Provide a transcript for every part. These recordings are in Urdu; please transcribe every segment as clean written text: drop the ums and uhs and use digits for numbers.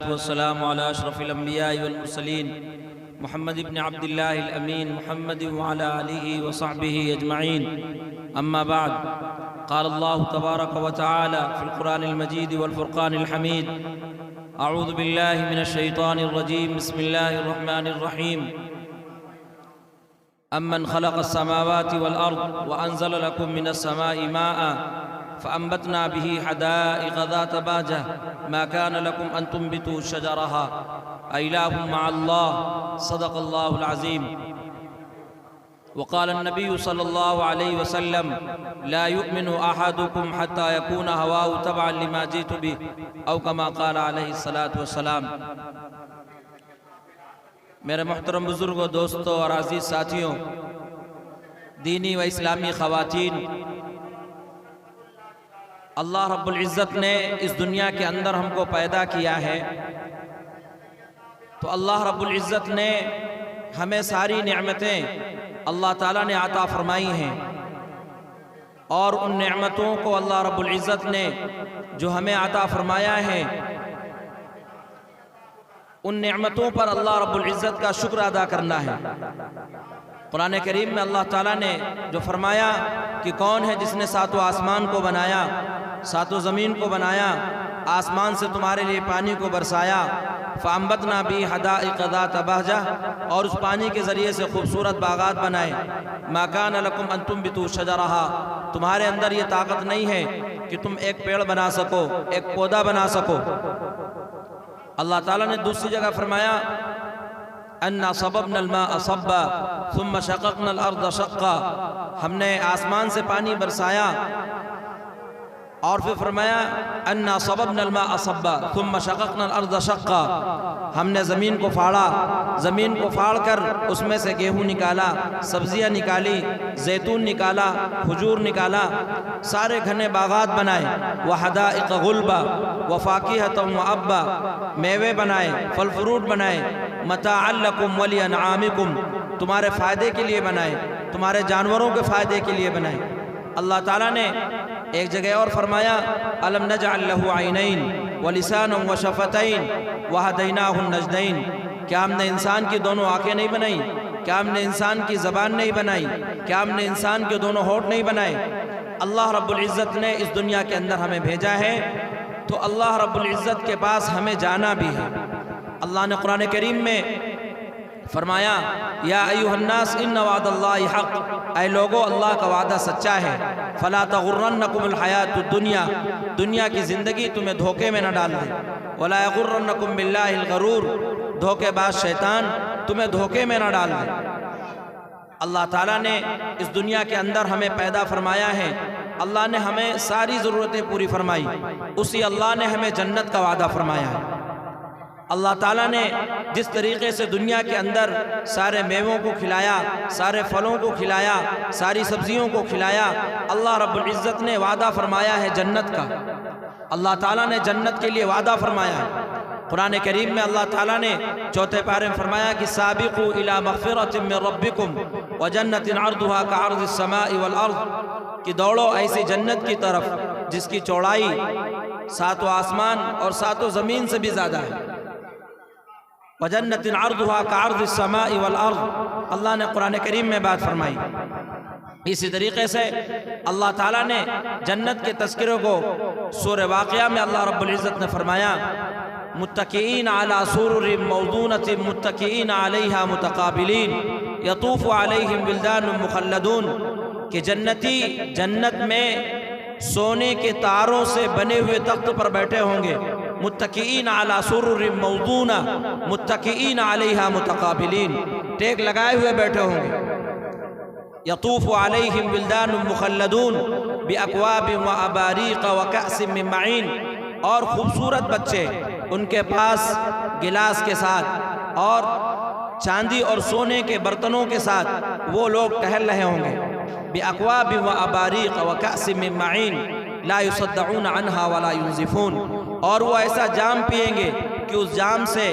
والسلام على أشرف الأنبياء والمرسلين محمد بن عبد الله الأمين محمد وعلى آله وصحبه أجمعين. أما بعد، قال الله تبارك وتعالى في القرآن المجيد والفرقان الحميد: أعوذ بالله من الشيطان الرجيم، بسم الله الرحمن الرحيم. أمن خلق السماوات والأرض وأنزل لكم من السماء ماء فأنبتنا به حدائق ذات بهجة ما كان لكم أن تنبتوا شجرها أإله مع الله. صدق الله العظيم. وقال النبي صلى الله عليه وسلم: لا يؤمن أحدكم حتى يكون هواه تبعا لما جئت به، أو كما قال عليه الصلاة والسلام. میرے محترم بزرگوں، دوستوں اور عزیز ساتھیوں، دینی و اسلامی خواتین، اللہ رب العزت نے اس دنیا کے اندر ہم کو پیدا کیا ہے، تو اللہ رب العزت نے ہمیں ساری نعمتیں اللہ تعالیٰ نے عطا فرمائی ہیں، اور ان نعمتوں کو اللہ رب العزت نے جو ہمیں عطا فرمایا ہے، ان نعمتوں پر اللہ رب العزت کا شکر ادا کرنا ہے. قرآن کریم میں اللہ تعالیٰ نے جو فرمایا کہ کون ہے جس نے ساتوں آسمان کو بنایا، ساتوں زمین کو بنایا، آسمان سے تمہارے لیے پانی کو برسایا، فَأَنبَتْنَا بِهِ حَدَائِقَ ذَاتَ بَهْجَةٍ، اور اس پانی کے ذریعے سے خوبصورت باغات بنائے. مَا كَانَ لَكُمْ أَن تُنبِتُوا شَجَرَهَا، تمہارے اندر یہ طاقت نہیں ہے کہ تم ایک پیڑ بنا سکو، ایک پودا بنا سکو. اللہ تعالیٰ نے دوسری جگہ فرمایا: اَنَّا صَبَبْنَا الْمَاءَ صَبًّا ثُمَّ شَقَقْنَا الْأَرْضَ شَقًّا، ہم نے آسمان سے پانی برسایا، اور پھر فرمایا: اَنَّا صَبَبْنَا الْمَاءَ صَبًّا ثُمَّ شَقَقْنَا الْأَرْضَ شَقًّا، ہم نے زمین کو پھاڑا، زمین کو پھاڑ کر اس میں سے گیہوں نکالا، سبزیاں نکالی، زیتون نکالا، کھجور نکالا، سارے گھنے باغات بنائے. وَحَدَائِقَ غُلْبًا وَفَاكِهَةً وَأَبًّا، میوے بنائے، پھل فروٹ بنائے. مَتَاعًا لَكُمْ وَلِأَنْعَامِكُمْ، تمہارے فائدے کے لیے بنائے، تمہارے جانوروں کے فائدے کے لیے بنائے. اللہ تعالیٰ نے ایک جگہ اور فرمایا: أَلَمْ نَجْعَلْ لَهُ عَيْنَيْنِ وَلِسَانًا وَشَفَتَيْنِ وَهَدَيْنَاهُ النَّجْدَيْنِ، کیا ہم نے انسان کی دونوں آنکھیں نہیں بنائی؟ کیا ہم نے انسان کی زبان نہیں بنائی؟ کیا ہم نے انسان کے دونوں ہونٹ نہیں بنائے؟ اللہ رب العزت نے اس دنیا کے اندر ہمیں بھیجا ہے، تو اللہ رب العزت کے پاس ہمیں جانا بھی ہے. اللہ نے قرآن کریم میں فرمایا: یا ایھا الناس ان وعد اللہ حق، اے لوگو اللہ کا وعدہ سچا ہے. فلا تغرنکم الحیات الدنیا، دنیا کی زندگی تمہیں دھوکے میں نہ ڈال دے. ولا یغرنکم باللہ الغرور، دھوکے باز شیطان تمہیں دھوکے میں نہ ڈال دے. اللہ تعالیٰ نے اس دنیا کے اندر ہمیں پیدا فرمایا ہے، اللہ نے ہمیں ساری ضرورتیں پوری فرمائی، اسی اللہ نے ہمیں جنت کا وعدہ فرمایا ہے. اللہ تعالیٰ نے جس طریقے سے دنیا کے اندر سارے میووں کو کھلایا، سارے پھلوں کو کھلایا، ساری سبزیوں کو کھلایا، اللہ رب العزت نے وعدہ فرمایا ہے جنت کا. اللہ تعالیٰ نے جنت کے لیے وعدہ فرمایا ہے. قرآن کریم میں اللہ تعالیٰ نے چوتھے پارے میں فرمایا کہ سابقوا الی مغفرۃ من ربکم وجنۃ عرضھا کعرض السماء والارض، کہ دوڑو ایسی جنت کی طرف جس کی چوڑائی ساتوں آسمان اور ساتوں زمین سے بھی زیادہ ہے. وجنت عرضھا کعرض السماء والارض، اللہ نے قرآن کریم میں بات فرمائی. اسی طریقے سے اللہ تعالیٰ نے جنت کے تذکرے کو سورہ واقعہ میں اللہ رب العزت نے فرمایا: متکئین علی سرر موضونۃ متکئین علیہا متقابلین یطوف علیہم ولدان مخلدون، کہ جنتی جنت میں سونے کے تاروں سے بنے ہوئے تخت پر بیٹھے ہوں گے. متکئین علی سرر موضونہ متکئین علیہا متقابلین، ٹیک لگائے ہوئے بیٹھے ہوں گے. یطوف علیہم ولدان مخلدون باکواب واباریق وکأس من معین، اور خوبصورت بچے ان کے پاس گلاس کے ساتھ اور چاندی اور سونے کے برتنوں کے ساتھ وہ لوگ ٹہل رہے ہوں گے. باکواب واباریق وکأس من معین لا یصدعون عنہا ولا ینزفون، اور وہ ایسا جام پئیں گے کہ اس جام سے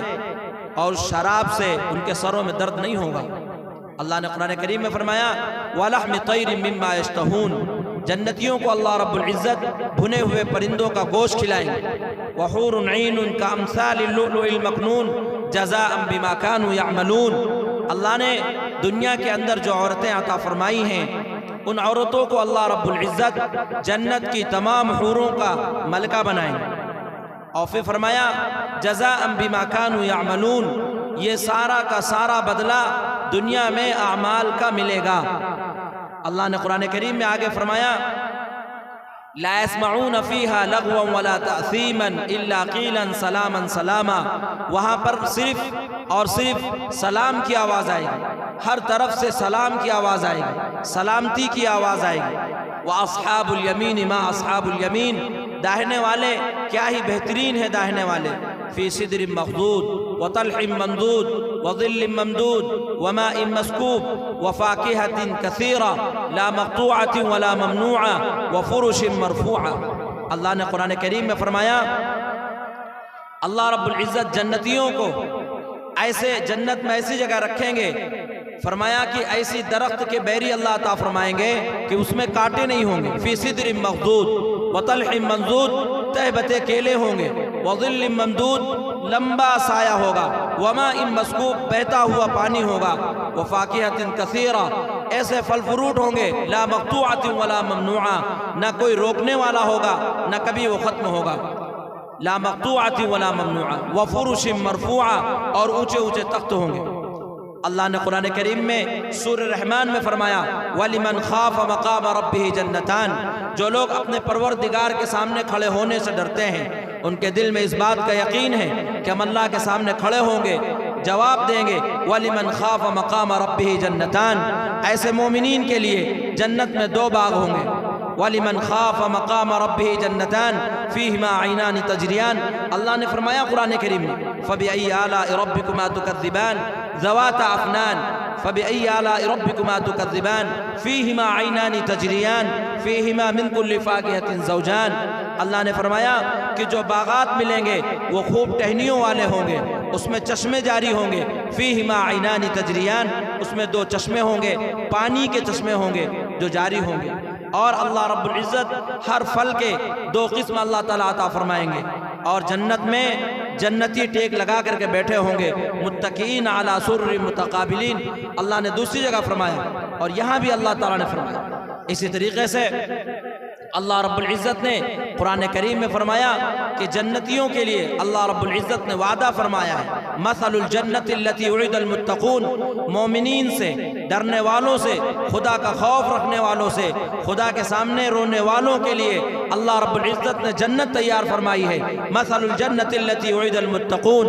اور اس شراب سے ان کے سروں میں درد نہیں ہوگا. اللہ نے قرآن کریم میں فرمایا: وَلَحْمِ طَيْرٍ مِّمَّا يَشْتَهُونَ، جنتیوں کو اللہ رب العزت بھنے ہوئے پرندوں کا گوشت کھلائیں گے۔ وحور عین کامثال اللؤلؤ المکنون جزاء بما كانوا يعملون۔ اللہ نے دنیا کے اندر جو عورتیں عطا فرمائی ہیں، ان عورتوں کو اللہ رب العزت جنت کی تمام حوروں کا ملکہ بنائیں گے، اور پھر فرمایا جزاء بما كانوا يعملون، یہ سارا کا سارا بدلہ دنیا میں اعمال کا ملے گا۔ اللہ نے قرآن کریم میں آگے فرمایا لا يسمعون فيها لغوا ولا تأثيما الا قيلا سلاما سلاما، وہاں پر صرف اور صرف سلام کی آواز آئے گی، ہر طرف سے سلام کی آواز آئے گی، سلامتی کی آواز آئے گی۔ وَأَصْحَابُ الْيَمِينِ مَا أَصْحَابُ الْيَمِينِ، داہنے والے کیا ہی بہترین ہے داہنے والے، فی صدر مخضود وطلح ممدود وظل ممدود وماء مسکوب وفاکہۃ کثیرہ لا مقطوعۃ ولا ممنوعہ وفرش مرفوعہ۔ اللہ نے قرآن کریم میں فرمایا اللہ رب العزت جنتیوں کو ایسے جنت میں ایسی جگہ رکھیں گے، فرمایا کہ ایسی درخت کے بیری اللہ عطا فرمائیں گے کہ اس میں کانٹے نہیں ہوں گے، فی صدر مخضود وطلح منضود، تہ بتے کیلے ہوں گے، وظل ممدود، لمبا سایہ ہوگا، وماء مسکوب، بہتا ہوا پانی ہوگا، وفاکہۃ کثیرہ، ایسے پھل فروٹ ہوں گے، لا مقطوعۃ ولا ممنوعہ، نہ کوئی روکنے والا ہوگا نہ کبھی وہ ختم ہوگا، لا مقطوعۃ ولا ممنوعہ، وفرش مرفوعہ، اور اونچے اونچے تخت ہوں گے۔ اللہ نے قرآن کریم میں سورہ رحمان میں فرمایا وَلِمَنْ خَافَ مَقَامَ رَبِّهِ جَنَّتَانِ، جو لوگ اپنے پروردگار کے سامنے کھڑے ہونے سے ڈرتے ہیں، ان کے دل میں اس بات کا یقین ہے کہ ہم اللہ کے سامنے کھڑے ہوں گے، جواب دیں گے۔ وَلِمَنْ خَافَ مَقَامَ رَبِّهِ جَنَّتَانِ، ایسے مومنین کے لیے جنت میں دو باغ ہوں گے۔ وَلِمَنْ خَافَ مَقَامَ رَبِّهِ جَنَّتَانِ فِيهِمَا عَيْنَانِ تَجْرِيَانِ، اللہ نے فرمایا قرآن کریم میں فَبِأَيِّ آلَاءِ رَبِّكُمَا تُكَذِّبَانِ ذَوَاتَا أَفْنَانٍ فَبِأَيِّ آلَاءِ رَبِّكُمَا تُكَذِّبَانِ فِيهِمَا عَيْنَانِ تَجْرِيَانِ فِيهِمَا مِنْ كُلِّ فَاكِهَةٍ زَوْجَانِ۔ اللہ نے فرمایا کہ جو باغات ملیں گے وہ خوب ٹہنیوں والے ہوں گے، اس میں چشمے جاری ہوں گے، فِيهِمَا عَيْنَانِ تَجْرِيَانِ، اس میں دو چشمے ہوں گے، پانی کے چشمے ہوں گے جو جاری ہوں گے۔ اور اللہ رب العزت ہر پھل کے دو قسم اللہ تعالیٰ عطا فرمائیں گے، اور جنت میں جنتی ٹیک لگا کر کے بیٹھے ہوں گے، متکئین علی سرر متقابلین، اللہ نے دوسری جگہ فرمایا، اور یہاں بھی اللہ تعالیٰ نے فرمایا۔ اسی طریقے سے اللہ رب العزت نے قرآن کریم میں فرمایا کہ جنتیوں کے لیے اللہ رب العزت نے وعدہ فرمایا ہے مثل الجنت التي وعد المتقون، مومنین سے، ڈرنے والوں سے، خدا کا خوف رکھنے والوں سے، خدا کے سامنے رونے والوں کے لیے اللہ رب العزت نے جنت تیار فرمائی ہے۔ مثل الجنت التي وعد المتقون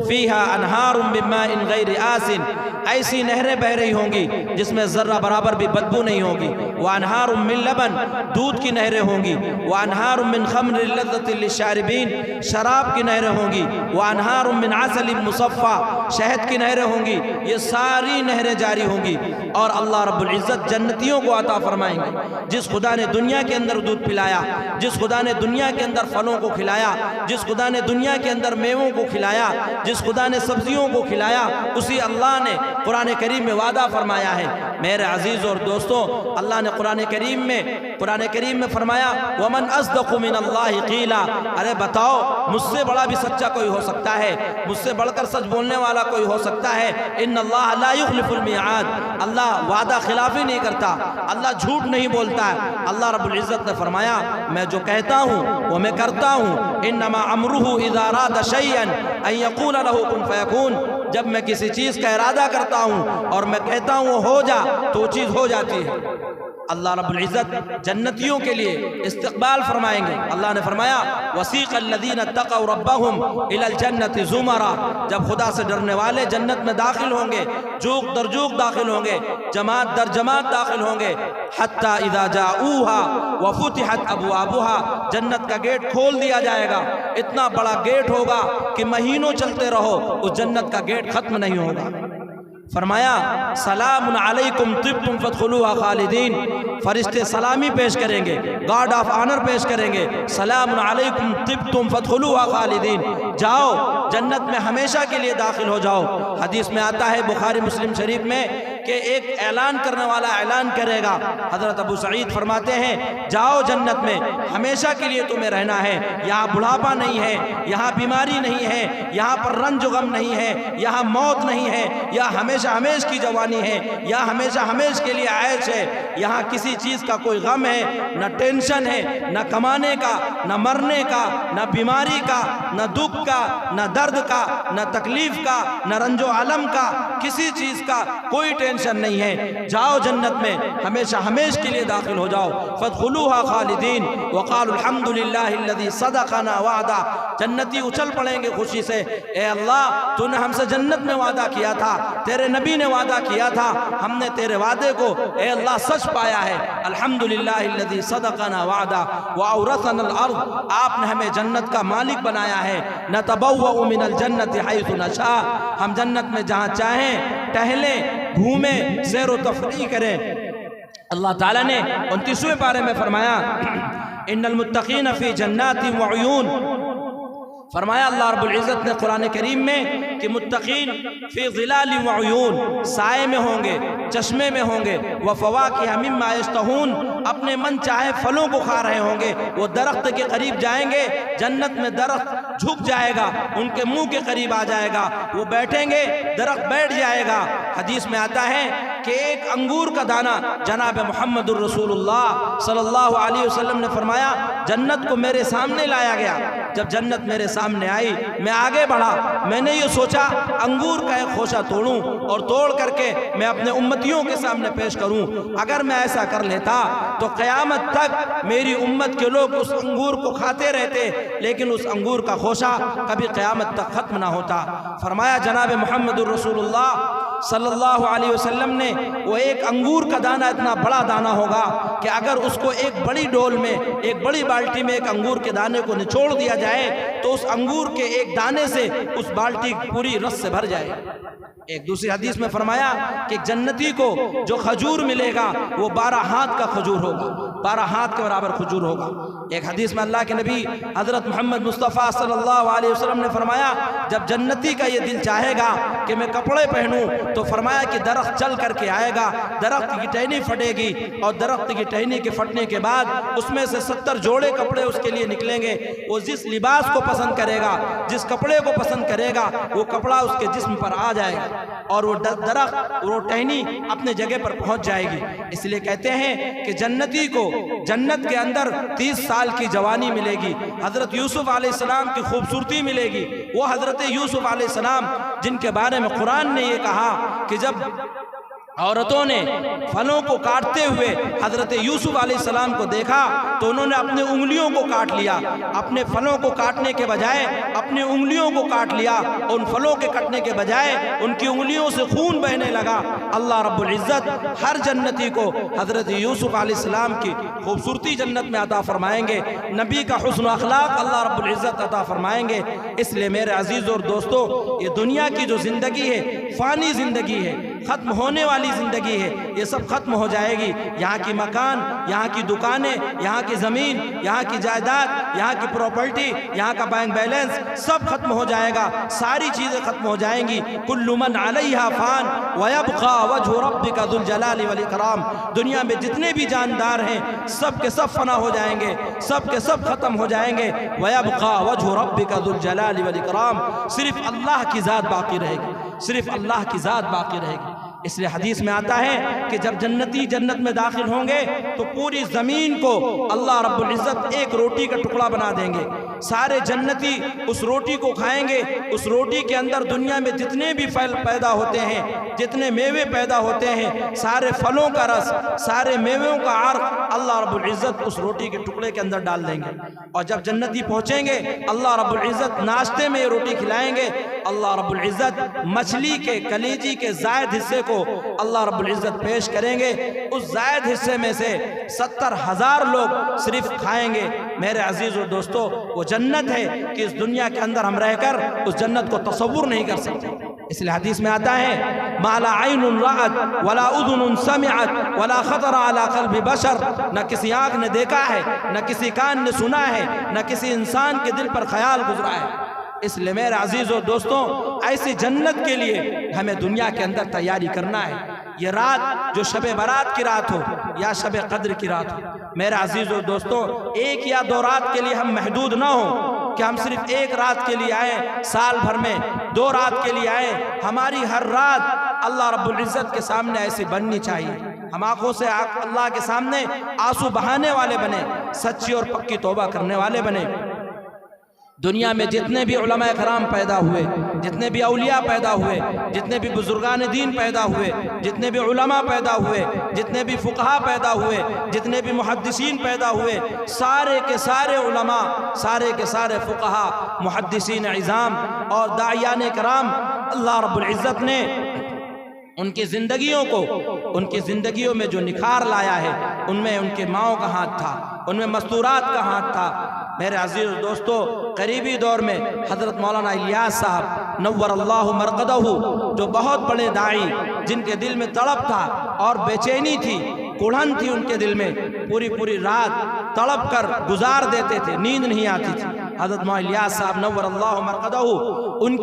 فيها انہار من ماء غیر آسن، ایسی نہریں بہ رہی ہوں گی جس میں ذرہ برابر بھی بدبو نہیں ہوگی، وانہار من لبن، دودھ کی نہریں ہوں گی، وانہار من خمر لذۃ للشاربین، شراب کی نہریں ہوں گی، وانہار من عسل مصفى، شہد کی نہریں ہوں گی، یہ ساری نہریں جاری ہوں گی۔ اور اللہ رب العزت جنتیوں کو عطا فرمائیں گے۔ جس خدا نے دنیا کے اندر دودھ پلایا، جس خدا نے دنیا کے اندر پھلوں کو کھلایا، جس خدا نے دنیا کے اندر میووں کو کھلایا، جس خدا نے سبزیوں کو کھلایا، اسی اللہ نے قرآن کریم میں وعدہ فرمایا ہے۔ میرے عزیز اور دوستوں، اللہ نے قرآن کریم میں فرمایا وَمَنْ أَصْدَقُ مِنَ اللَّهِ قِيلًا، ارے بتاؤ مجھ سے بڑا بھی سچا کوئی ہو سکتا ہے، مجھ سے بڑھ کر سچ بولنے والا کوئی ہو سکتا ہے۔ إِنَّ اللَّهَ لَا يُخْلِفُ الْمِيعَادَ، اللہ وعدہ خلافی نہیں کرتا، اللہ جھوٹ نہیں بولتا ہے۔ اللہ رب العزت نے فرمایا میں جو کہتا ہوں وہ میں کرتا ہوں، إِنَّمَا أَمْرُهُ إِذَا أَرَادَ شَيْئًا أَن يَقُولَ لَهُ كُن فَيَكُونُ، جب میں کسی چیز کا ارادہ کرتا ہوں اور میں کہتا ہوں وہ ہو جا تو وہ چیز ہو جاتی ہے۔ اللہ رب العزت جنتیوں کے لیے استقبال فرمائیں گے۔ اللہ نے فرمایا وَسِيقَ الَّذِينَ اتَّقَوْا رَبَّهُمْ إِلَى الْجَنَّةِ زُمَرًا، جب خدا سے ڈرنے والے جنت میں داخل ہوں گے، جوق در جوق داخل ہوں گے، جماعت در جماعت داخل ہوں گے، حَتَّى إِذَا جَاءُوهَا وَفُتِحَتْ أَبْوَابُهَا، جنت کا گیٹ کھول دیا جائے گا، اتنا بڑا گیٹ ہوگا کہ مہینوں چلتے رہو اس جنت کا گیٹ ختم نہیں ہوگا۔ فرمایا سلام علیکم طبتم فادخلوها خالدین، فرشتے سلامی پیش کریں گے، گارڈ آف آنر پیش کریں گے، سلام علیکم طبتم فادخلوها خالدین، جاؤ جنت میں ہمیشہ کے لیے داخل ہو جاؤ۔ حدیث میں آتا ہے بخاری مسلم شریف میں کہ ایک اعلان کرنے والا اعلان کرے گا۔ حضرت ابو سعید فرماتے ہیں جاؤ جنت میں، ہمیشہ کے لیے تمہیں رہنا ہے، یہاں بڑھاپا نہیں ہے، یہاں بیماری نہیں ہے، یہاں پر رنج و غم نہیں ہے، یہاں موت نہیں ہے، یہاں ہمیشہ ہمیش کی جوانی ہے، یہاں ہمیشہ ہمیش کے لیے عیش ہے، یہاں کسی چیز کا کوئی غم ہے، نہ ٹینشن ہے، نہ کمانے کا، نہ مرنے کا، نہ بیماری کا، نہ دکھ کا، نہ درد کا، نہ تکلیف کا، نہ رنج و علم کا، کسی چیز کا کوئی ٹینشن نہیں ہے۔ جاؤ جنت میں، ہمیشہ ہمیش کے لیے داخل ہو جاؤ۔ فادخلوها خالدین وقالوا الحمد للہ الذی صدقنا وعدہ۔ جنتی اچھل پڑیں گے خوشی سے، اے اللہ تو نے ہم سے جنت میں وعدہ کیا تھا، تیرے نبی نے وعدہ کیا تھا، ہم نے تیرے وعدے کو اے اللہ سچ پایا ہے۔ الحمدللہ الذی صدقنا وعدہ واورثنا الارض، آپ نے ہمیں جنت کا مالک بنایا ہے۔ نتبوأ من الجنت حیث نشاء، ہم جنت میں جہاں چاہیں ٹہلیں، گھومیں، سیر و تفریح کریں۔ اللہ تعالیٰ نے 29ویں پارے میں فرمایا ان المتقین فی جنات وعیون، فرمایا اللہ رب العزت نے قرآن کریم میں کہ متقین فی ظلال وعیون، سائے میں ہوں گے، چشمے میں ہوں گے، وفواکہ مما یشتہون، اپنے من چاہے پھلوں کو کھا رہے ہوں گے۔ وہ درخت کے قریب جائیں گے، جنت میں درخت جھک جائے گا، ان کے منہ کے قریب آ جائے گا، وہ بیٹھیں گے، درخت بیٹھ جائے گا۔ حدیث میں آتا ہے کہ ایک انگور کا دانہ، جناب محمد الرسول اللہ صلی اللہ علیہ وسلم نے فرمایا جنت کو میرے سامنے لایا گیا۔ جب جنت میرے سامنے آئی میں آگے بڑھا، میں نے یہ سوچا انگور کا ایک خوشہ توڑوں اور توڑ کر کے میں اپنے امتیوں کے سامنے پیش کروں۔ اگر میں ایسا کر لیتا تو قیامت تک میری امت کے لوگ اس انگور کو کھاتے رہتے، لیکن اس انگور کا خوشہ کبھی قیامت تک ختم نہ ہوتا۔ فرمایا جناب محمد الرسول اللہ صلی اللہ علیہ وسلم نے وہ ایک انگور کا دانہ اتنا بڑا دانہ ہوگا کہ اگر اس کو ایک بڑی ڈول میں، ایک بڑی بالٹی میں ایک انگور کے دانے کو نچوڑ دیا جائے تو اس انگور کے ایک دانے سے اس بالٹی پوری رس سے بھر جائے۔ ایک دوسری حدیث میں فرمایا کہ جنتی کو جو کھجور ملے گا وہ 12 ہاتھ کا کھجور ہوگا، 12 ہاتھ کے برابر کھجور ہوگا۔ ایک حدیث میں اللہ کے نبی حضرت محمد مصطفیٰ صلی اللہ علیہ وسلم نے فرمایا جب جنتی کا یہ دل چاہے گا کہ میں کپڑے پہنوں تو فرمایا کہ درخت چل کر کے آئے گا، درخت کی ٹہنی پھٹے گی اور درخت کی ٹہنی کے پھٹنے کے بعد اس میں سے 70 جوڑے کپڑے اس کے لیے نکلیں گے۔ وہ جس لباس کو پسند کرے گا، جس کپڑے کو پسند کرے گا، وہ کپڑا اس کے جسم پر آ جائے گا اور وہ درخت، وہ ٹہنی اپنے جگہ پر پہنچ جائے گی۔ اس لیے کہتے ہیں کہ جنتی کو جنت کے اندر 30 سال کی جوانی ملے گی، حضرت یوسف علیہ السلام کی خوبصورتی ملے گی۔ وہ حضرت یوسف علیہ السلام جن کے بارے میں قرآن نے یہ کہا کہ جب عورتوں نے پھلوں کو کاٹتے ہوئے حضرت یوسف علیہ السلام کو دیکھا تو انہوں نے اپنے انگلیوں کو کاٹ لیا، اپنے پھلوں کو کاٹنے کے بجائے اپنی انگلیوں کو کاٹ لیا، ان پھلوں کے کٹنے کے بجائے ان کی انگلیوں سے خون بہنے لگا۔ اللہ رب العزت ہر جنتی کو حضرت یوسف علیہ السلام کی خوبصورتی جنت میں عطا فرمائیں گے، نبی کا حسن اخلاق اللہ رب العزت عطا فرمائیں گے۔ اس لیے میرے عزیز اور دوستو، یہ دنیا کی جو زندگی ہے فانی زندگی ہے، ختم ہونے والی زندگی ہے، یہ سب ختم ہو جائے گی۔ یہاں کی مکان، یہاں کی دکانیں، یہاں کی زمین، یہاں کی جائیداد، یہاں کی پراپرٹی، یہاں کا بینک بیلنس سب ختم ہو جائے گا، ساری چیزیں ختم ہو جائیں گی۔ کل من علیہا فان ویبقى وجہ ربک ذو الجلال والاکرام، دنیا میں جتنے بھی جاندار ہیں سب کے سب فنا ہو جائیں گے، سب کے سب ختم ہو جائیں گے۔ ویبقى وجہ ربک ذو الجلال والاکرام، صرف اللہ کی ذات باقی رہے گی، صرف اللہ کی ذات باقی رہے گی۔ اس لیے حدیث میں آتا ہے کہ جب جنتی جنت میں داخل ہوں گے تو پوری زمین کو اللہ رب العزت ایک روٹی کا ٹکڑا بنا دیں گے، سارے جنتی اس روٹی کو کھائیں گے۔ اس روٹی کے اندر دنیا میں جتنے بھی پھل پیدا ہوتے ہیں، جتنے میوے پیدا ہوتے ہیں، سارے پھلوں کا رس، سارے میووں کا عرق اللہ رب العزت اس روٹی کے ٹکڑے کے اندر ڈال دیں گے۔ اور جب جنتی پہنچیں گے اللہ رب العزت ناشتے میں یہ روٹی کھلائیں گے۔ اللہ رب العزت مچھلی کے کلیجی کے زائد حصے کو اللہ رب العزت پیش کریں گے، اس زائد حصے میں سے 70,000 لوگ صرف کھائیں گے۔ میرے عزیز و دوستو، وہ جنت ہے کہ اس دنیا کے اندر ہم رہ کر اس جنت کو تصور نہیں کر سکتے۔ اس لیے حدیث میں آتا ہے ما لا عین رأت ولا اذن سمعت ولا خطر على قلب بشر، نہ کسی آنکھ نے دیکھا ہے، نہ کسی کان نے سنا ہے، نہ کسی انسان کے دل پر خیال گزرا ہے۔ اس لیے میرے عزیز و دوستوں ایسی جنت کے لیے ہمیں دنیا کے اندر تیاری کرنا ہے۔ یہ رات جو شب برات کی رات ہو یا شب قدر کی رات ہو، میرے عزیز و دوستوں ایک یا دو رات کے لیے ہم محدود نہ ہوں کہ ہم صرف ایک رات کے لیے آئیں سال بھر میں، 2 رات کے لیے آئیں۔ ہماری ہر رات اللہ رب العزت کے سامنے ایسی بننی چاہیے، ہم آنکھوں سے اللہ کے سامنے آنسو بہانے والے بنے، سچی اور پکی توبہ کرنے والے بنے۔ دنیا میں جتنے بھی علماء کرام پیدا ہوئے، جتنے بھی اولیاء پیدا ہوئے، جتنے بھی بزرگان دین پیدا ہوئے، جتنے بھی علماء پیدا ہوئے، جتنے بھی فقہاء پیدا ہوئے، جتنے بھی محدثین پیدا ہوئے، سارے کے سارے علماء، سارے کے سارے فقہاء، محدثین عظام اور داعیان کرام، اللہ رب العزت نے ان کی زندگیوں کو، ان کی زندگیوں میں جو نکھار لایا ہے، ان میں ان کے ماؤں کا ہاتھ تھا، ان میں مستورات کا ہاتھ تھا۔ میرے عزیز دوستو قریبی دور میں حضرت مولانا الیاس صاحب نور اللہ مرقدہ، جو بہت بڑے داعی، جن کے دل میں تڑپ تھا اور بے چینی تھی، کڑھن تھی ان کے دل میں، پوری رات تڑپ کر گزار دیتے تھے، نیند نہیں آتی تھی۔ حضرت مولانا الیاس صاحب نور اللہ مرقدہ ان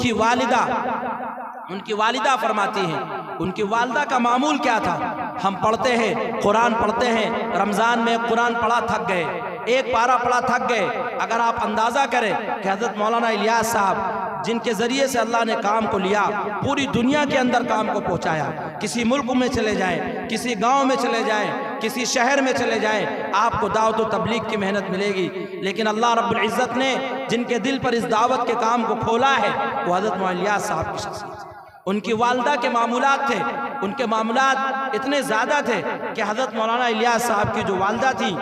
کی والدہ فرماتی ہیں، ان کی والدہ کا معمول کیا تھا؟ ہم پڑھتے ہیں، قرآن پڑھتے ہیں، رمضان میں قرآن پڑھا تھک گئے، ایک پارہ پڑھا تھک گئے۔ اگر آپ اندازہ کریں کہ حضرت مولانا الیاس صاحب جن کے ذریعے سے اللہ نے کام کو لیا، پوری دنیا کے اندر کام کو پہنچایا، کسی ملک میں چلے جائیں، کسی گاؤں میں چلے جائیں، کسی شہر میں چلے جائیں، آپ کو دعوت و تبلیغ کی محنت ملے گی۔ لیکن اللہ رب العزت نے جن کے دل پر اس دعوت کے کام کو کھولا ہے، وہ حضرت مولانا الیاس صاحب کی شخصیت۔ ان کی والدہ کے معمولات تھے، ان کے معمولات اتنے زیادہ تھے کہ حضرت مولانا الیاس صاحب کی جو والدہ تھی،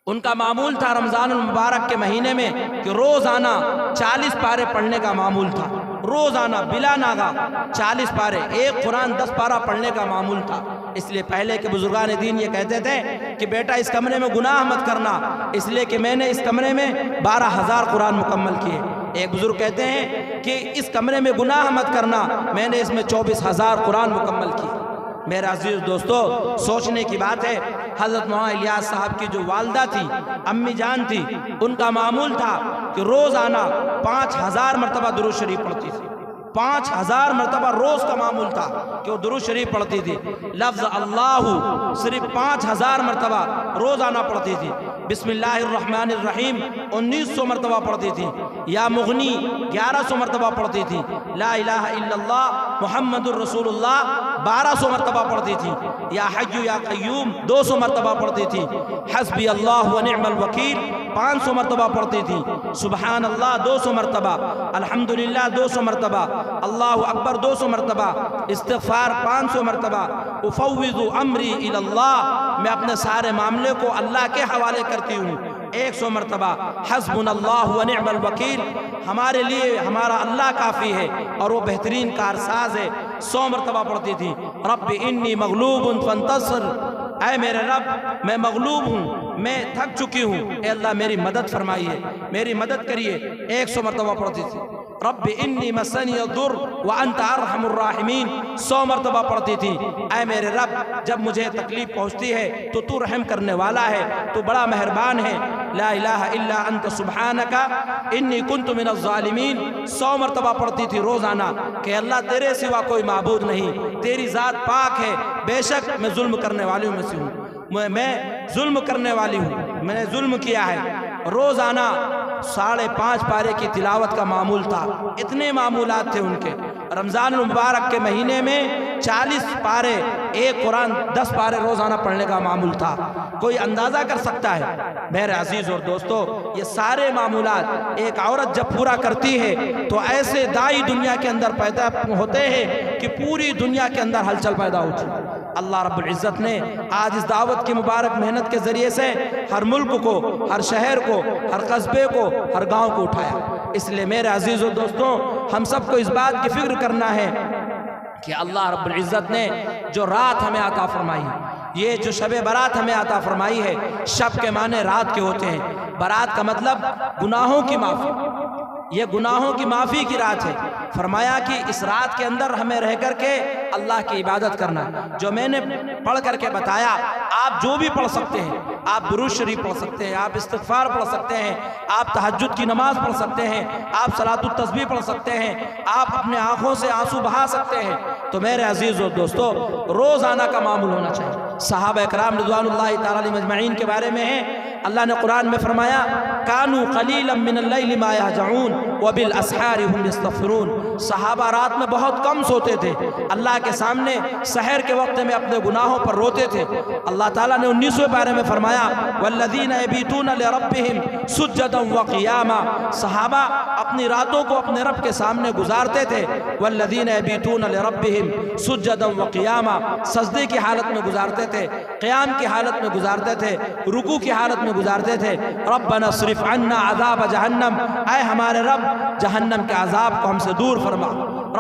ان کا معمول تھا رمضان المبارک کے مہینے میں کہ روزانہ 40 پارے پڑھنے کا معمول تھا، روزانہ بلا ناغہ 40 پارے، ایک قرآن 10 پارہ پڑھنے کا معمول تھا۔ اس لیے پہلے کے بزرگان دین یہ کہتے تھے کہ بیٹا اس کمرے میں گناہ مت کرنا، اس لیے کہ میں نے اس کمرے میں 12,000 قرآن مکمل کیے۔ ایک بزرگ کہتے ہیں کہ اس کمرے میں گناہ مت کرنا، میں نے اس میں 24,000 قرآن مکمل کیے۔ میرا عزیز دوستو سوچنے کی بات ہے، حضرت مولانا الیاس صاحب کی جو والدہ تھی، امی جان تھی، ان کا معمول تھا کہ روزانہ 5,000 مرتبہ درود شریف پڑھتی تھی، 5,000 مرتبہ روز کا معمول تھا کہ وہ درود شریف پڑھتی تھی۔ لفظ اللہ صرف 5,000 مرتبہ روزانہ پڑھتی تھی۔ بسم اللہ الرحمن الرحیم 1900 مرتبہ پڑھتی تھی، یا مغنی 1100 مرتبہ پڑھتی تھی، لا الہ الا اللہ محمد الرسول اللہ 1200 مرتبہ پڑھتی تھی، یا حی یا قیوم 200 مرتبہ پڑھتی تھی، حسبی اللہ و نعم الوکیل 500 مرتبہ پڑھتی تھی، سبحان اللہ 200 مرتبہ، الحمدللہ 200 مرتبہ، اللہ اکبر 200 مرتبہ، استغفار 500 مرتبہ، افوض امری الی اللہ، میں اپنے سارے معاملے کو اللہ کے حوالے کرتی ہوں 100 مرتبہ، حسبنا اللہ و نعم الوکیل، ہمارے لیے ہمارا اللہ کافی ہے اور وہ بہترین کارساز ہے 100 مرتبہ پڑھتی تھی۔ رب انی مغلوب فانتصر، اے میرے رب میں مغلوب ہوں، میں تھک چکی ہوں، اے اللہ میری مدد فرمائیے، میری مدد کریے، 100 مرتبہ پڑھتی تھی۔ رب انی مسنی الضر وانت ارحم الراحمین 100 مرتبہ پڑھتی تھی، اے میرے رب جب مجھے تکلیف پہنچتی ہے تو رحم کرنے والا ہے، تو بڑا مہربان ہے، لا الہ الا انت سبحانک انی کنت من الظالمین 100 مرتبہ پڑھتی تھی روزانہ کہ اللہ تیرے سوا کوئی معبود نہیں، تیری ذات پاک ہے، بے شک میں ظلم کرنے والوں میں سے ہوں، میں ظلم کرنے والی ہوں، میں نے ظلم کیا ہے۔ روزانہ 5.5 پارے کی تلاوت کا معمول تھا، اتنے معمولات تھے ان کے۔ رمضان المبارک کے مہینے میں 40 پارے، ایک قرآن 10 پارے روزانہ پڑھنے کا معمول تھا۔ کوئی اندازہ کر سکتا ہے میرے عزیز اور دوستو، یہ سارے معمولات ایک عورت جب پورا کرتی ہے تو ایسے دائی دنیا کے اندر پیدا ہوتے ہیں کہ پوری دنیا کے اندر ہلچل پیدا ہوتی ہے۔ اللہ رب العزت نے آج اس دعوت کی مبارک محنت کے ذریعے سے ہر ملک کو، ہر شہر کو، ہر قصبے کو، ہر گاؤں کو اٹھایا۔ اس لیے میرے عزیز و دوستوں ہم سب کو اس بات کی فکر کرنا ہے کہ اللہ رب العزت نے جو رات ہمیں عطا فرمائی، یہ جو شب برات ہمیں عطا فرمائی ہے، شب کے معنی رات کے ہوتے ہیں، برات کا مطلب گناہوں کی معافی، یہ گناہوں کی معافی کی رات ہے۔ فرمایا کہ اس رات کے اندر ہمیں رہ کر کے اللہ کی عبادت کرنا، جو میں نے پڑھ کر کے بتایا آپ جو بھی پڑھ سکتے ہیں، آپ درود شریف پڑھ سکتے ہیں، آپ استغفار پڑھ سکتے ہیں، آپ تہجد کی نماز پڑھ سکتے ہیں، آپ صلاۃ التسبیح پڑھ سکتے ہیں، آپ اپنے آنکھوں سے آنسو بہا سکتے ہیں۔ تو میرے عزیز و دوستو، روزانہ کا معمول ہونا چاہیے۔ صحابہ اکرام رضوان اللہ تعالی علیہم اجمعین کے بارے میں ہے، اللہ نے قرآن میں فرمایا کانوا قلیلا من اللیل ما یہجعون وبالاسحار هم یستغفرون۔ صحابہ رات میں بہت کم سوتے تھے، اللہ کے سامنے سحر کے وقت میں اپنے گناہوں پر روتے تھے۔ اللہ تعالیٰ نے 19ویں پارے میں فرمایا والذین یبیتون لربہم سجدا وقیاما۔ صحابہ اپنی راتوں کو اپنے رب کے سامنے گزارتے تھے، والذین یبیتون لربہم سجدا وقیاما، سجدے کی حالت میں گزارتے تھے، قیام کی حالت میں گزارتے تھے، رکوع کی حالت میں گزارتے تھے۔ ربنا اصرف عنا عذاب جہنم، اے ہمارے رب جہنم کے عذاب کو ہم سے دور فرما۔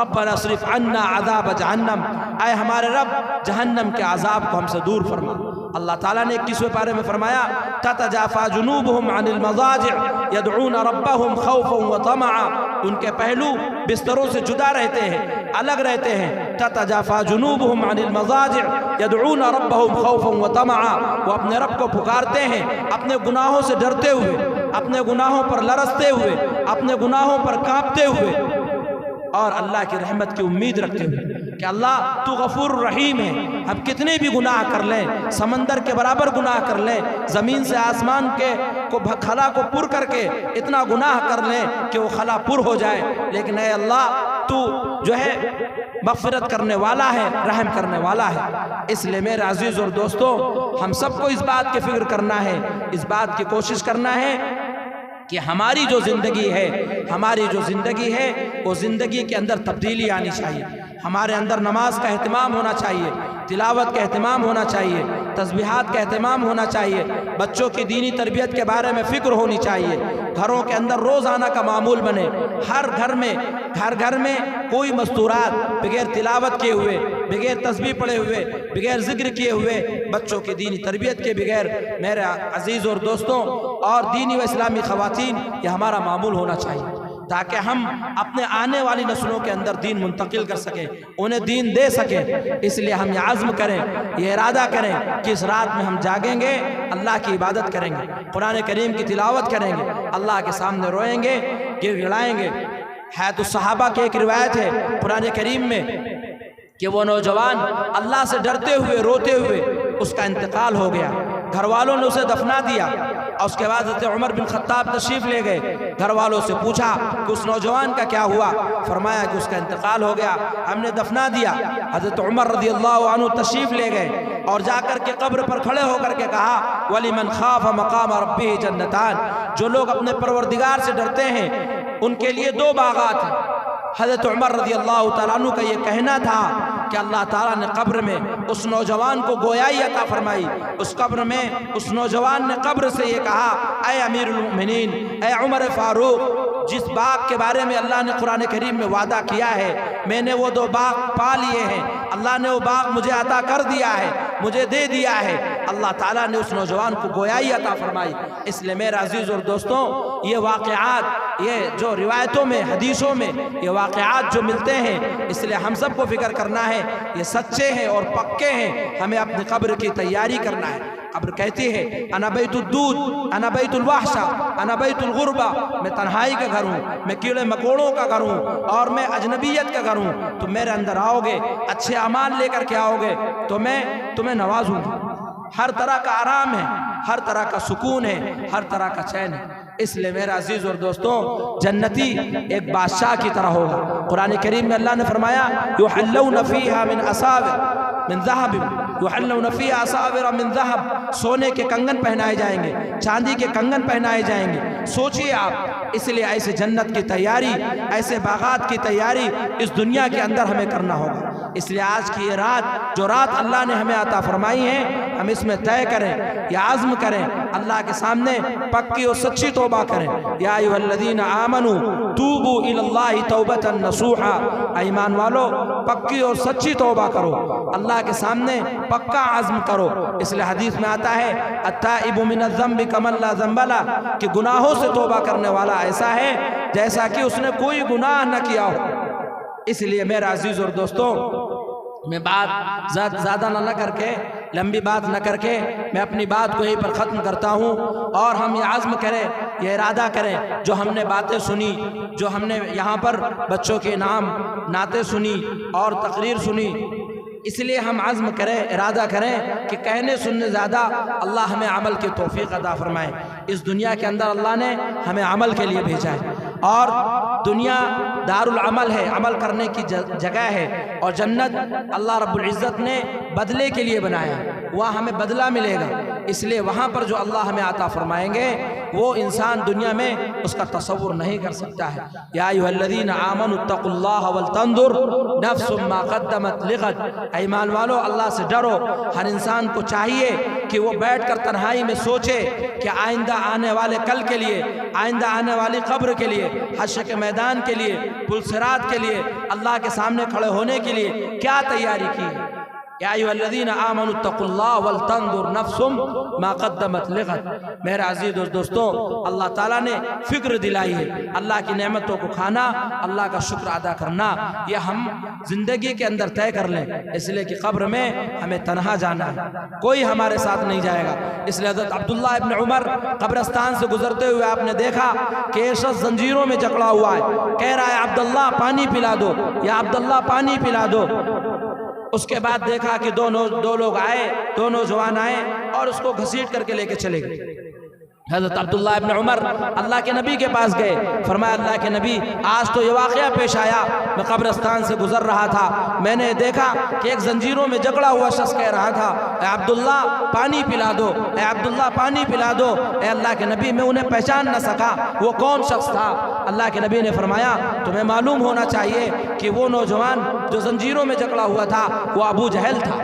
ربنا اصرف عنا عذاب جہنم، اے ہمارے رب جہنم کے عذاب کو ہم سے دور فرما۔ اللہ تعالیٰ نے 21ویں پارے میں فرمایا تتجافى جنوبهم عن المضاجع يدعون ربهم خوفا وطمعا، ان کے پہلو بستروں سے جدا رہتے ہیں، الگ رہتے ہیں۔ تتجافى جنوبهم عن المضاجع يدعون ربهم خوفا وطمعا، وہ اپنے رب کو پکارتے ہیں اپنے گناہوں سے ڈرتے ہوئے، اپنے گناہوں پر لرزتے ہوئے، اپنے گناہوں پر کانپتے ہوئے، اور اللہ کی رحمت کی امید رکھتے ہوئے کہ اللہ تو غفور رحیم ہے۔ ہم کتنے بھی گناہ کر لیں، سمندر کے برابر گناہ کر لیں، زمین سے آسمان کے خلا کو پر کر کے اتنا گناہ کر لیں کہ وہ خلا پر ہو جائے، لیکن اے اللہ تو جو ہے مغفرت کرنے والا ہے، رحم کرنے والا ہے۔ اس لیے میرے عزیز اور دوستو، ہم سب کو اس بات کی فکر کرنا ہے، اس بات کی کوشش کرنا ہے کہ ہماری جو زندگی ہے وہ زندگی کے اندر تبدیلی آنی چاہیے۔ ہمارے اندر نماز کا اہتمام ہونا چاہیے، تلاوت کا اہتمام ہونا چاہیے، تسبیحات کا اہتمام ہونا چاہیے، بچوں کی دینی تربیت کے بارے میں فکر ہونی چاہیے، گھروں کے اندر روزانہ کا معمول بنے۔ ہر گھر میں کوئی مستورات بغیر تلاوت کیے ہوئے، بغیر تسبیح پڑھے ہوئے، بغیر ذکر کیے ہوئے، بچوں کی دینی تربیت کے بغیر، میرے عزیز اور دوستوں اور دینی و اسلامی خواتین، یہ ہمارا معمول ہونا چاہیے تاکہ ہم اپنے آنے والی نسلوں کے اندر دین منتقل کر سکیں، انہیں دین دے سکیں۔ اس لیے ہم یہ عزم کریں، یہ ارادہ کریں کہ اس رات میں ہم جاگیں گے، اللہ کی عبادت کریں گے، قرآن کریم کی تلاوت کریں گے، اللہ کے سامنے روئیں گے، گر گڑائیں گے۔ حیات الصحابہ کی ایک روایت ہے قرآن کریم میں کہ وہ نوجوان اللہ سے ڈرتے ہوئے روتے ہوئے اس کا انتقال ہو گیا، گھر والوں نے اسے دفنا دیا، اور اس کے بعد حضرت عمر بن خطاب تشریف لے گئے، گھر والوں سے پوچھا کہ اس نوجوان کا کیا ہوا، فرمایا کہ اس کا انتقال ہو گیا، ہم نے دفنا دیا۔ حضرت عمر رضی اللہ عنہ تشریف لے گئے اور جا کر کے قبر پر کھڑے ہو کر کے کہا وَلِمَنْ خَافَ مَقَامَ رَبِّهِ جَنَّتَانِ، جو لوگ اپنے پروردگار سے ڈرتے ہیں ان کے لیے 2 باغات ہیں۔ حضرت عمر رضی اللہ تعالیٰ عنہ کا یہ کہنا تھا کہ اللہ تعالیٰ نے قبر میں اس نوجوان کو گویائی عطا فرمائی، اس قبر میں اس نوجوان نے قبر سے یہ کہا اے امیر المؤمنین، اے عمر فاروق، جس باغ کے بارے میں اللہ نے قرآن کریم میں وعدہ کیا ہے میں نے وہ 2 باغ پا لیے ہیں، اللہ نے وہ باغ مجھے عطا کر دیا ہے، مجھے دے دیا ہے۔ اللہ تعالیٰ نے اس نوجوان کو گویائی عطا فرمائی۔ اس لیے میرے عزیز اور دوستوں، یہ واقعات، یہ جو روایتوں میں، حدیثوں میں یہ واقعات جو ملتے ہیں، اس لیے ہم سب کو فکر کرنا ہے، یہ سچے ہیں اور پکے ہیں، ہمیں اپنی قبر کی تیاری کرنا ہے۔ قبر کہتی ہے انا بیت الدود، انا بیت الوحشہ، انا بیت الغربہ، میں تنہائی کا گھر ہوں، میں کیڑے مکوڑوں کا گھر ہوں، اور میں اجنبیت کا گھر ہوں۔ تم میرے اندر آؤ گے، اچھے اعمال لے کر کے آؤ گے تو میں تمہیں نوازوں گا۔ ہر طرح کا آرام ہے، ہر طرح کا سکون ہے، ہر طرح کا چین ہے۔ اس لیے میرے عزیز اور دوستوں، جنتی ایک بادشاہ کی طرح ہوگا۔ قرآن کریم میں اللہ نے فرمایا یحلون فیہا من اساور من ذہب، یحلون فیہا اساور من ذہب، سونے کے کنگن پہنائے جائیں گے، چاندی کے کنگن پہنائے جائیں گے۔ سوچئے آپ، اس لیے ایسے جنت کی تیاری، ایسے باغات کی تیاری اس دنیا کے اندر ہمیں کرنا ہوگا۔ اس لیے آج کی یہ رات، جو رات اللہ نے ہمیں عطا فرمائی ہے، ہم اس میں طے کریں یا عزم کریں، اللہ کے سامنے پکی اور سچی توبہ کریں۔ یا ایھا الذین آمنوا توبوا الی اللہ توبۃ نصوحا، ایمان والو پکی اور سچی توبہ کرو، اللہ کے سامنے پکا عزم کرو۔ اس لیے حدیث میں آتا ہے التائب من الذنب کمن لا ذنب لہ، کہ گناہوں سے توبہ کرنے والا ایسا ہے جیسا کہ اس نے کوئی گناہ نہ کیا ہو۔ اس لیے میرا عزیز اور دوستوں، میں بات زیادہ نہ کر کے لمبی بات نہ کر کے میں اپنی بات کو یہیں پر ختم کرتا ہوں، اور ہم یہ عزم کریں، یہ ارادہ کریں، جو ہم نے باتیں سنی، جو ہم نے یہاں پر بچوں کے انعام نعتیں سنی اور تقریر سنی، اس لیے ہم عزم کریں، ارادہ کریں کہ کہنے سننے زیادہ اللہ ہمیں عمل کی توفیق عطا فرمائے۔ اس دنیا کے اندر اللہ نے ہمیں عمل کے لیے بھیجا ہے، اور دنیا دار العمل ہے، عمل کرنے کی جگہ ہے، اور جنت اللہ رب العزت نے بدلے کے لیے بنایا، وہاں ہمیں بدلہ ملے گا۔ اس لیے وہاں پر جو اللہ ہمیں عطا فرمائیں گے وہ انسان دنیا میں اس کا تصور نہیں کر سکتا ہے۔ یا ایھا الذین آمنوا اتقوا اللہ ولتنظر نفس ما قدمت لغد، ایمان والو اللہ سے ڈرو۔ ہر انسان کو چاہیے کہ وہ بیٹھ کر تنہائی میں سوچے کہ آئندہ آنے والے کل کے لیے، آئندہ آنے والی قبر کے لیے، حشر کے میدان کے لیے، پل صراط کے لیے، اللہ کے سامنے کھڑے ہونے کے لیے کیا تیاری کی ہے۔ یا ایھا الذین آمنوا اتقوا اللہ ولتنظر نفس ما قدمت لغد۔ میرے عزیز دوستوں، اللہ تعالیٰ نے فکر دلائی ہے، اللہ کی نعمتوں کو کھانا، اللہ کا شکر ادا کرنا، یہ ہم زندگی کے اندر طے کر لیں، اس لیے کہ قبر میں ہمیں تنہا جانا ہے، کوئی ہمارے ساتھ نہیں جائے گا۔ اس لیے حضرت عبداللہ ابن عمر قبرستان سے گزرتے ہوئے آپ نے دیکھا کہ ایک شخص زنجیروں میں جکڑا ہوا ہے، کہہ رہا ہے عبداللہ پانی پلا دو، یا عبداللہ پانی پلا دو۔ اس کے بعد دیکھا کہ دو لوگ آئے، دو نوجوان آئے اور اس کو گھسیٹ کر کے لے کے چلے گئے۔ حضرت عبداللہ ابن عمر اللہ کے نبی کے پاس گئے، فرمایا اللہ کے نبی آج تو یہ واقعہ پیش آیا، میں قبرستان سے گزر رہا تھا، میں نے دیکھا کہ ایک زنجیروں میں جکڑا ہوا شخص کہہ رہا تھا اے عبداللہ پانی پلا دو، اے عبداللہ پانی پلا دو۔ اے اللہ کے نبی میں انہیں پہچان نہ سکا وہ کون شخص تھا۔ اللہ کے نبی نے فرمایا تمہیں معلوم ہونا چاہیے کہ وہ نوجوان جو زنجیروں میں جکڑا ہوا تھا وہ ابو جہل تھا،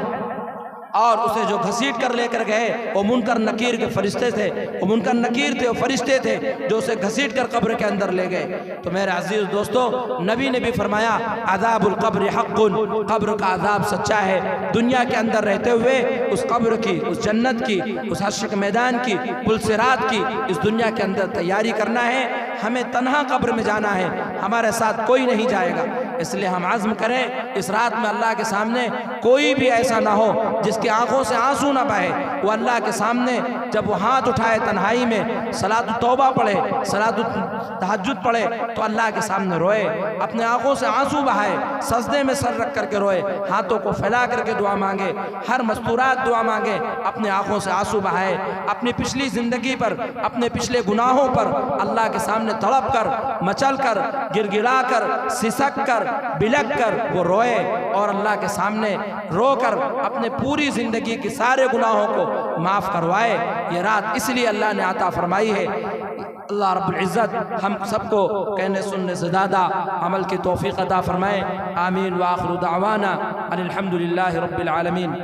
اور اسے جو گھسیٹ کر لے کر گئے وہ منکر نکیر کے فرشتے تھے، وہ منکر نکیر تھے، وہ فرشتے تھے جو اسے گھسیٹ کر قبر کے اندر لے گئے۔ تو میرے عزیز دوستو، نبی نے بھی فرمایا عذاب القبر حق، قبر کا عذاب سچا ہے۔ دنیا کے اندر رہتے ہوئے اس قبر کی، اس جنت کی، اس حشر کے میدان کی، پل صراط کی اس دنیا کے اندر تیاری کرنا ہے۔ ہمیں تنہا قبر میں جانا ہے، ہمارے ساتھ کوئی نہیں جائے گا، اس لیے ہم عزم کریں اس رات میں اللہ کے سامنے کوئی بھی ایسا نہ ہو جس کی آنکھوں سے آنسو نہ بہے، وہ اللہ کے سامنے جب وہ ہاتھ اٹھائے تنہائی میں صلاۃ التوبہ پڑھے، صلاۃ التہجد پڑھے تو اللہ کے سامنے روئے، اپنے آنکھوں سے آنسو بہائے، سجدے میں سر رکھ کر کے روئے، ہاتھوں کو پھیلا کر کے دعا مانگے، ہر مستورات دعا مانگے، اپنے آنکھوں سے آنسو بہائے، اپنی پچھلی زندگی پر، اپنے پچھلے گناہوں پر اللہ کے سامنے تڑپ کر، مچل کر، گر گڑا کر، سسک کر، بلک کر وہ روئے، اور اللہ کے سامنے رو کر اپنے پوری زندگی کی سارے گناہوں کو معاف کروائے۔ یہ رات اس لیے اللہ نے عطا فرمائی ہے۔ اللہ رب العزت ہم سب کو کہنے سننے سے زیادہ عمل کی توفیق عطا فرمائے۔ آمین وآخر دعوانا ان الحمد للہ رب العالمین۔